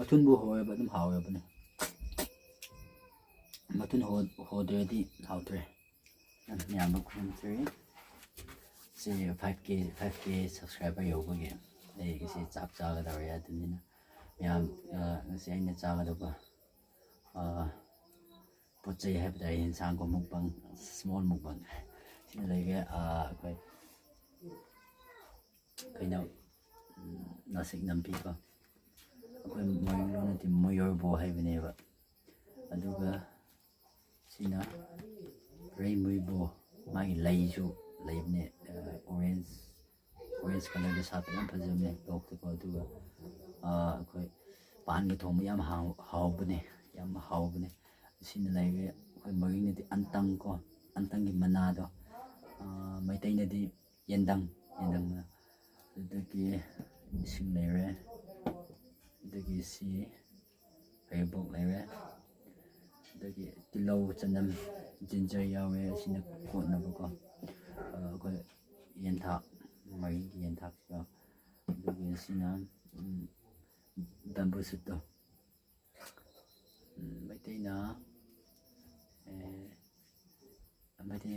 ꯃꯊꯨꯟꯕꯨ ꯍꯣꯏꯕ ꯑꯗꯨꯝ ꯍꯥꯎꯋꯦꯕꯅꯦ ꯃꯊꯨꯟ ꯍꯣꯗ꯭ꯔꯗꯤ ꯍꯥꯎꯇ꯭ꯔꯦ ꯃꯌꯥꯝꯕ ꯈꯨꯔꯨꯝꯖꯔꯤ ꯁꯤ 5K ꯁꯕꯁꯀ꯭ꯔꯥꯏꯕꯔ ꯌꯧꯕꯒꯤ ꯑꯩꯒꯤꯁꯤ ꯆꯥꯛ ꯆꯥꯒꯗꯧꯔꯦ ꯑꯗꯨꯅꯤꯅ ꯃꯌꯥꯝ ꯉꯁꯤ ꯑꯩꯅ ꯆꯥꯒꯗꯧꯕ ꯄꯣꯠ ꯆꯩ ꯍꯥꯏꯕ ꯇꯥꯔꯦ ꯌꯦꯟꯁꯥꯡꯒꯨꯝ ꯃꯨꯛꯕꯥꯡ ꯁ꯭ꯃꯣꯜ ꯃꯨꯛꯕꯥꯡ ꯁꯤꯅ ꯂꯩꯒꯦ ꯑꯩꯈꯣꯏ ꯀꯩꯅꯣ ꯅꯥꯁꯤꯛ ꯅꯝꯕꯤꯀꯣ ꯑꯩꯈꯣꯏ ꯃꯣꯏꯔꯣꯟꯗꯗꯤ ꯃꯣꯌꯣꯔꯕꯣ ꯍꯥꯏꯕꯅꯦꯕ ꯑꯗꯨꯒ ꯁꯤꯅ ꯔꯩꯃꯨꯏꯕꯣ ꯃꯥꯒꯤ ꯂꯩꯁꯨ ꯂꯩꯕꯅꯦ ꯑꯣꯔꯦꯟꯖ ꯀꯂꯔꯗ ꯁꯥꯠꯄ ꯌꯥꯝ ꯐꯖꯕꯅꯦ ꯂꯣꯛꯇꯀꯣ ꯑꯗꯨꯒ ꯑꯩꯈꯣꯏ ꯄꯥꯟꯒ ꯊꯣꯡꯕ ꯌꯥꯝ ꯍꯥꯎꯕꯅꯦ ꯌꯥꯝ ꯍꯥꯎꯕꯅꯦ ꯁꯤꯅ ꯂꯩꯔꯦ ꯑꯩꯈꯣꯏ ꯃꯔꯤꯡꯅꯗꯤ ꯑꯟꯇꯪꯀꯣ ꯑꯟꯇꯪꯒꯤ ꯃꯅꯥꯗꯣ ꯃꯩꯇꯩꯅꯗꯤ ꯌꯦꯟꯗꯪ ꯃꯅꯥ ꯑꯗꯨꯗꯒꯤ ꯏꯁꯤꯡ ꯂꯩꯔꯦ ꯑꯗꯒꯤ ꯁꯤ ꯍꯩꯔꯤꯕꯣꯛ ꯂꯩꯔꯦ ꯑꯗꯒꯤ ꯇꯤꯜꯍꯧ ꯆꯅꯝ ꯖꯤꯟꯖꯔ ꯌꯥꯎꯋꯦ ꯑꯁꯤꯅ ꯀꯣꯠꯅꯕꯀꯣ ꯑꯩꯈꯣꯏ ꯌꯦꯟꯊꯥꯛ ꯃꯔꯤꯒꯤ ꯌꯦꯟꯊꯥꯛꯁꯤꯒ ꯑꯗꯨꯒꯤ ꯑꯁꯤꯅ ꯕꯦꯝꯕꯨ ꯁꯨꯠꯇꯣ ꯃꯩꯇꯩꯅ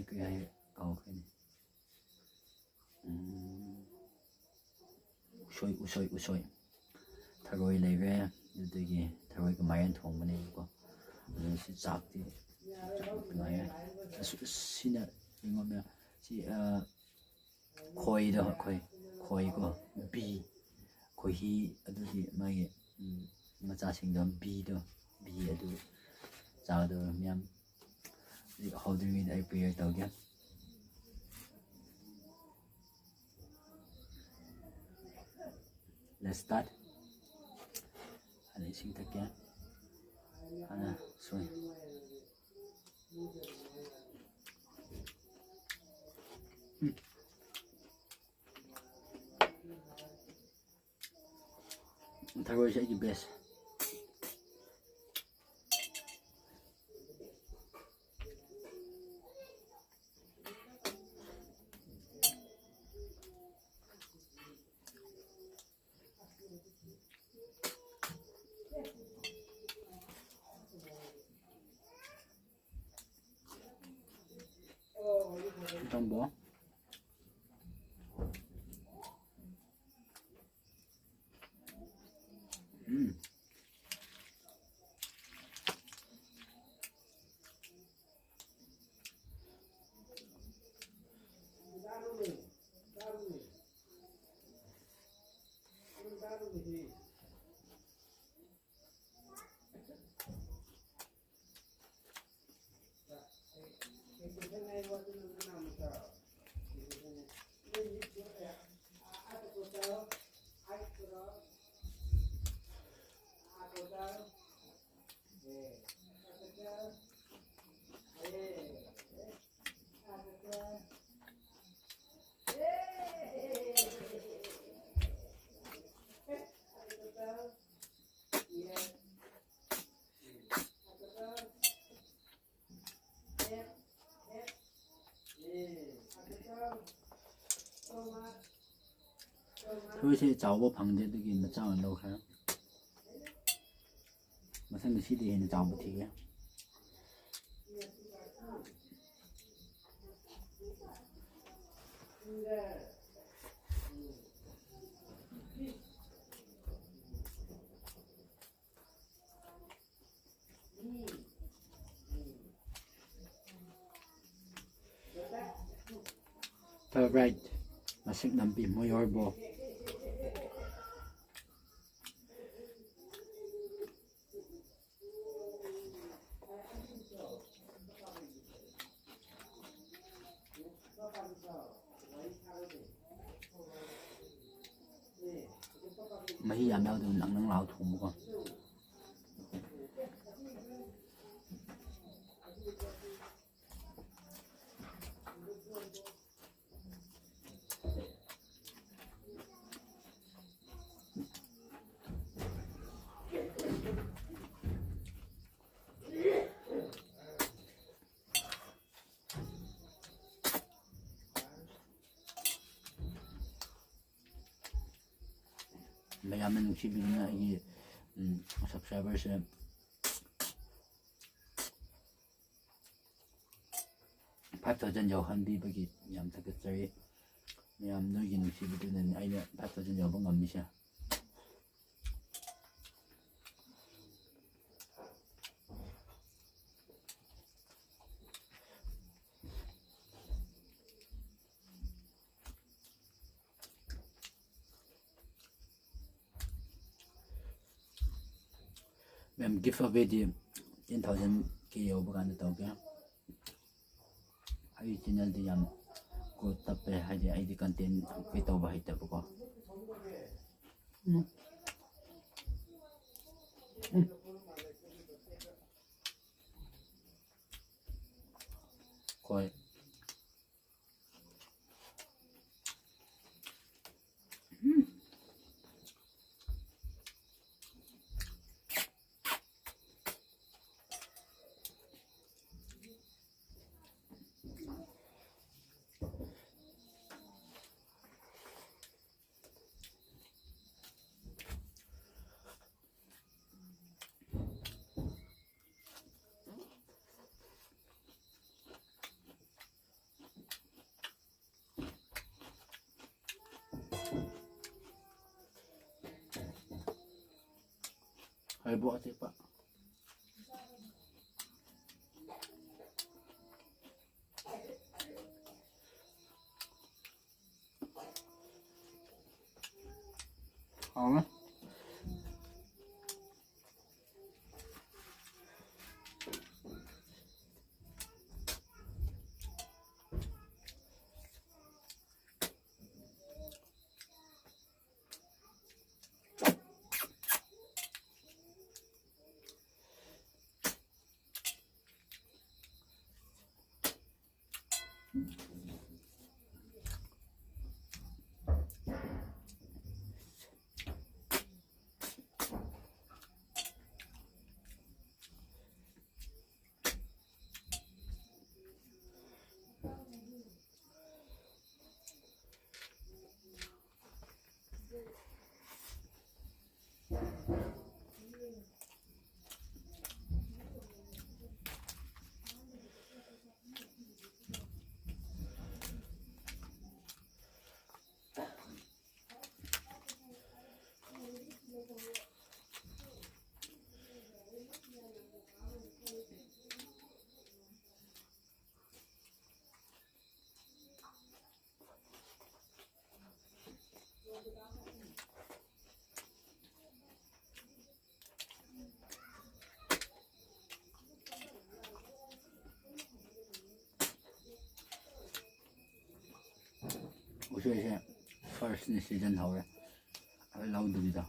ꯀꯔꯤ ꯍꯥꯏ ꯀꯥꯎꯈ꯭ꯔꯦꯅꯦ ꯎꯁꯣꯏ ꯊꯔꯣꯏ ꯂꯩꯔꯦ ꯑꯗꯨꯗꯒꯤ ꯊꯔꯣꯏꯒ ꯃꯥꯏꯔꯦꯟ ꯊꯣꯡꯕꯅꯦꯕꯀꯣ ꯑꯗꯨ ꯁꯤ ꯆꯥꯛꯇꯤ ꯅꯨꯡꯉꯥꯏꯔꯦ ꯁꯤꯅ ꯑꯩꯉꯣꯟꯗ ꯁꯤ ꯈꯣꯏꯗꯣ ꯈꯣꯏꯀꯣ ꯈꯣꯏꯍꯤ ꯑꯗꯨꯒꯤ ꯃꯥꯒꯤ ꯃꯆꯥꯁꯤꯡꯗꯣ ꯕꯤ ꯑꯗꯨ ꯆꯥꯒꯗꯧꯕ ꯃꯌꯥꯝ ꯍꯧꯗ꯭ꯔꯤꯉꯩꯗ ꯑꯩ ꯄ꯭ꯔꯦꯌꯔ ꯇꯧꯒꯦ Let's start. Hana ising takya. Hana soy. Tharoi is the best. Tombo. ꯊꯔꯣꯏꯁꯦ ꯆꯥꯎꯕ ꯐꯪꯗꯦ ꯑꯗꯨꯒꯤ ꯃꯆꯥ ꯑꯣꯏꯅ ꯂꯧꯈ꯭ꯔꯦ ꯃꯊꯪꯗ ꯁꯤꯗꯤ ꯍꯦꯟꯅ ꯆꯥꯎꯕ ꯊꯤꯒꯦ Favorite masik nampi moyorbo mahi yam yaw nang nang lao thongbo ꯃꯌꯥꯝꯅ ꯅꯨꯡꯁꯤꯕꯤꯗꯨꯅ ꯑꯩꯒꯤ subscriberꯁꯦ $5,000 ꯌꯧꯍꯟꯕꯤꯕꯒꯤ ꯌꯥꯝ ꯊꯥꯒꯠꯆꯔꯤ ꯃꯌꯥꯝ ꯅꯣꯏꯒꯤ ꯅꯨꯡꯁꯤꯕꯗꯨꯅꯅꯤ ꯑꯩꯅ $5,000 ꯌꯧꯕ ꯉꯝꯃꯤꯁꯦ ꯃꯦꯝ ꯒꯤꯐ ꯑꯋꯦꯗꯤ 10,000K ꯌꯧꯕ ꯀꯥꯟꯗ ꯇꯧꯒꯦ ꯑꯩ ꯆꯦꯅꯦꯜꯗꯤ ꯌꯥꯝ ꯒ꯭ꯔꯣꯠ ꯇꯞꯄꯦ ꯍꯥꯏꯗꯤ ꯑꯩꯗꯤ ꯀꯟꯇꯦꯟ ꯀ꯭ꯔꯤꯌꯦꯠ ꯇꯧꯕ ꯍꯩꯇꯕꯀꯣ ꯈꯣꯏ haibo atepa hả Uhsoi first ni season hore I love the video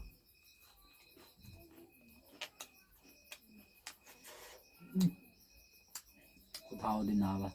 Khao din na ba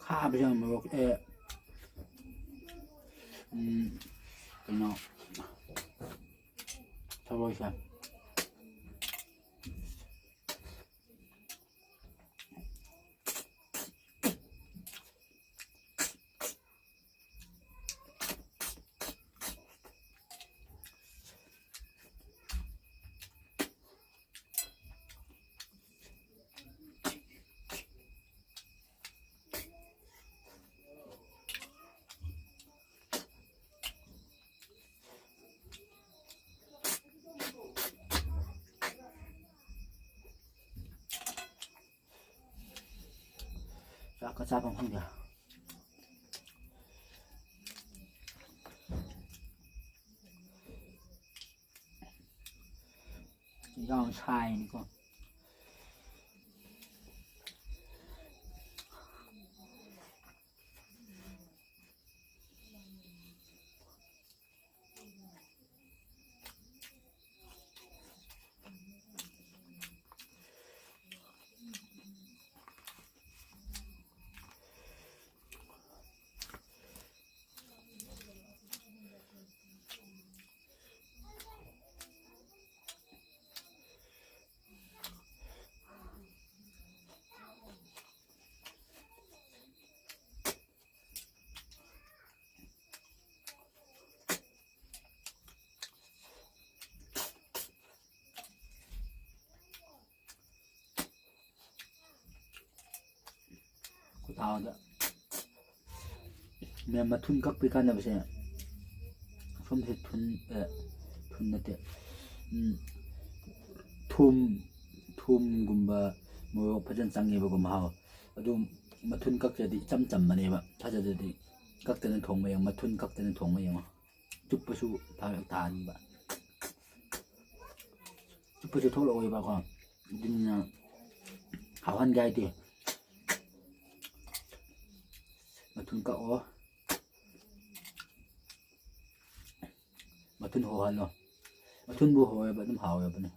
Khá mà một cái nó Tharoi sao có sao không được do sai đi con ꯊꯥꯎꯗ ꯃꯌꯥꯝ ꯃꯊꯨꯟ ꯀꯛꯄꯒꯤ ꯀꯥꯟꯅꯕꯁꯦ ꯁꯣꯝꯁꯦ ꯊꯨꯟ ꯅꯠꯇꯦ ꯊꯨꯝꯒꯨꯝꯕ ꯃꯣꯔꯣꯛ ꯐꯖꯅ ꯆꯪꯉꯦꯕꯀꯣ ꯃꯍꯥꯎ ꯑꯗꯨ ꯃꯊꯨꯟ ꯀꯛꯇ꯭ꯔꯗꯤ ꯏꯆꯝ ꯆꯝꯕꯅꯦꯕ ꯊꯥꯖꯗ꯭ꯔꯗꯤ ꯀꯛꯇꯅ ꯊꯣꯡꯕ ꯌꯦꯡꯉꯣ ꯃꯊꯨꯟ ꯀꯛꯇꯅ ꯊꯣꯡꯕ ꯌꯦꯡꯉꯣ ꯆꯨꯞꯄꯁꯨ ꯇꯥꯍꯟꯕ ꯆꯨꯞꯄꯁꯨ ꯊꯣꯛꯂꯛꯑꯣꯏꯕꯀꯣ ꯑꯗꯨꯅ ꯍꯥꯎꯍꯟꯒꯦ ꯍꯥꯏꯗꯤ ꯃꯊꯨꯟ ꯀꯛꯑꯣ ꯃꯊꯨꯟ ꯍꯣꯍꯜꯂꯣ ꯃꯊꯨꯟꯕꯨ ꯍꯣꯑꯦꯕ ꯑꯗꯨꯝ ꯍꯥꯎꯋꯦꯕꯅꯦ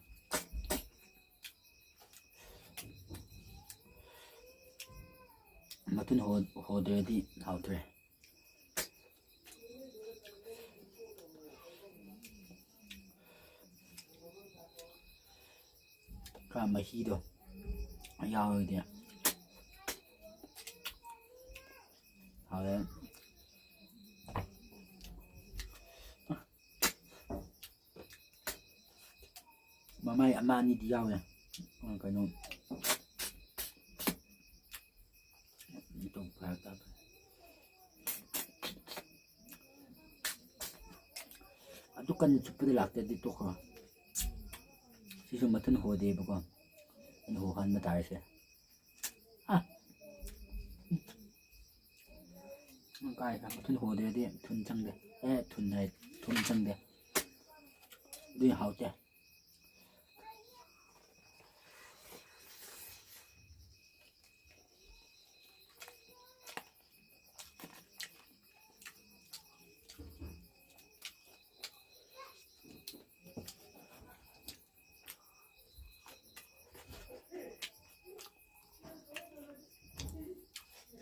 ꯃꯊꯨꯟ ꯍꯣꯗ꯭ꯔꯗꯤ ꯍꯥꯎꯇ꯭ꯔꯦ ꯈꯔ ꯃꯍꯤꯗꯣ ꯌꯥꯎꯔꯗꯤ ꯍꯥꯎꯔꯦ ꯃꯃꯥꯏ ꯑꯃ ꯑꯅꯤꯗꯤ ꯌꯥꯎꯋꯦ ꯀꯩꯅꯣ ꯐꯔꯛ ꯇꯥꯕ ꯑꯗꯨ ꯀꯟꯅ ꯆꯨꯞꯄꯗ ꯂꯥꯛꯇ꯭ꯔꯗꯤ ꯇꯣꯛꯈ꯭ꯔꯣ ꯁꯤꯁꯨ ꯃꯊꯨꯟ ꯍꯣꯗꯦꯕꯀꯣ ꯑꯩꯅ ꯍꯣꯍꯟꯕ ꯇꯥꯔꯁꯦ ꯀꯥꯏ ꯃꯊꯨꯟ ꯍꯣꯗ꯭ꯔꯗꯤ ꯊꯨꯟ ꯆꯪꯗꯦ ꯊꯨꯝ ꯆꯪꯗꯦ ꯑꯗꯨꯏ ꯍꯥꯎꯇꯦ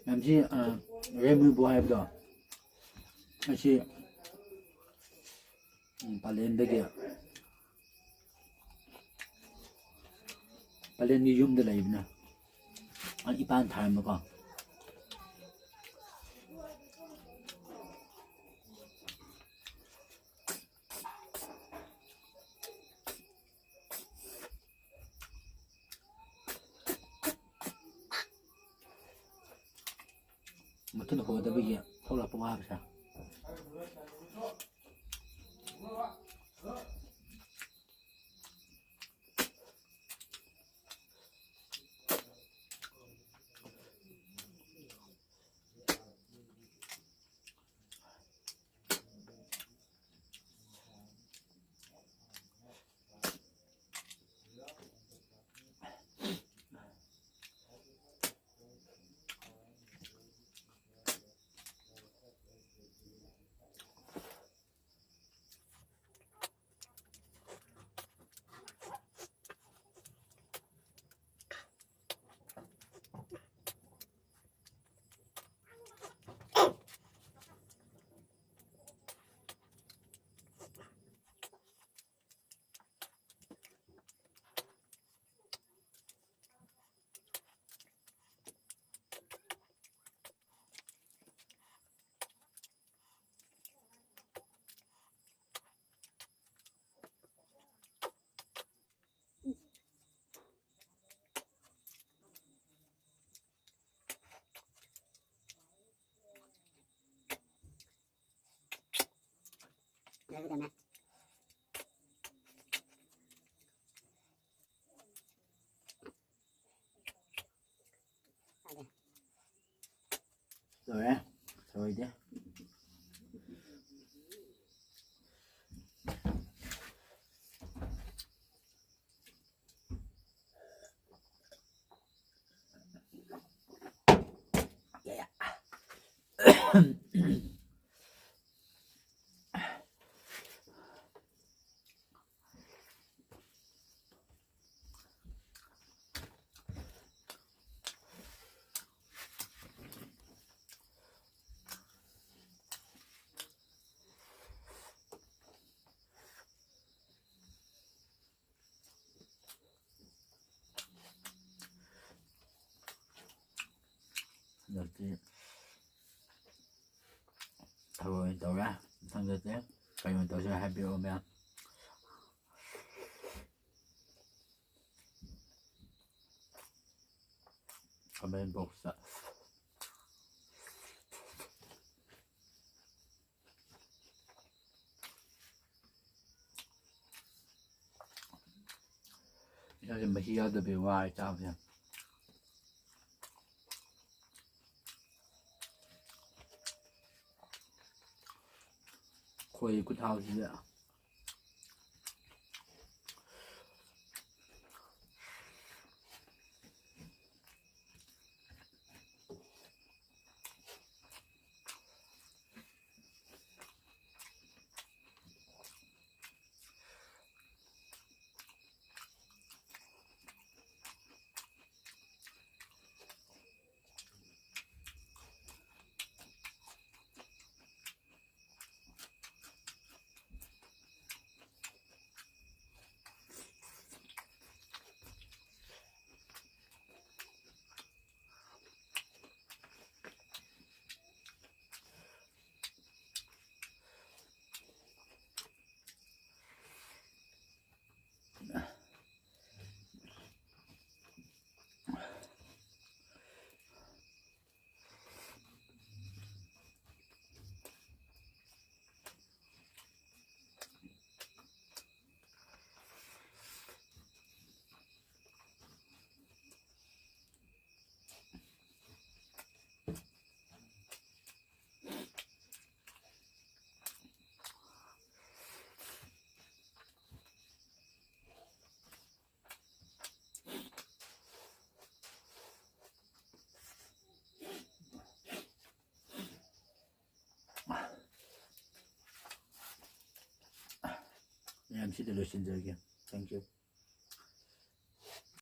ꯃꯌꯥꯝꯁꯤ ꯔꯦꯃꯨꯕꯨ ꯍꯥꯏꯕꯗꯣ ꯑꯁꯤ ꯄꯂꯦꯟꯒꯤ ꯌꯨꯝꯗ ꯂꯩꯕꯅ ꯏꯄꯥꯟ ꯊꯥꯔꯝꯕꯀꯣ ꯃꯊꯨꯟ ꯍꯣꯗꯕꯒꯤ ꯊꯣꯛꯂꯛꯄ ꯋꯥꯕꯁꯦ rồi rồi chứ 이렇게 Tharoi tau라 상대때 가면 도시 해비 오면 가면 복사 이제 마시야도 배와 짜오지. Khoi của thao gì vậy? MC dello scenderia. Thank you.